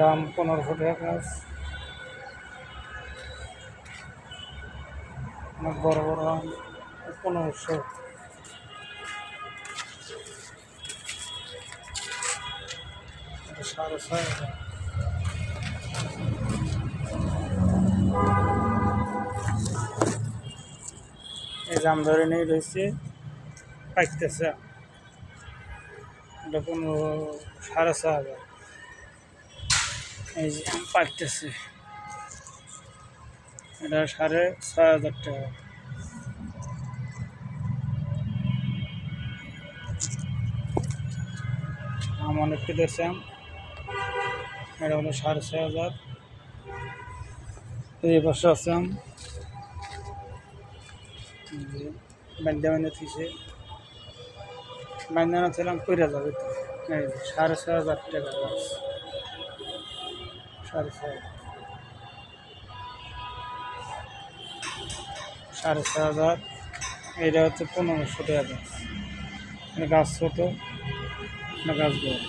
রাম 1500 টাকা গাছ, অনেক বড় বড় আম 1500। এটা 6,500। এই জাম ধরে নিয়ে রয়েছে, পাইতেছে। এটা 6,500। এই যে আম পাইতেছে, এটা 6,500 টাকা। আম অনেক পেতেছে আম, এটা হলো 6,500। এই পাশে আছে আম, বান্ধা থিছে, বান্ধা ছিলাম কইরা যাবে তো। এই 6,500 টাকা গাছ, 6,500, 6,500। এইটা হচ্ছে 1500 টাকা গাছ। এটা গাছ ছোট, না গাছ বড়।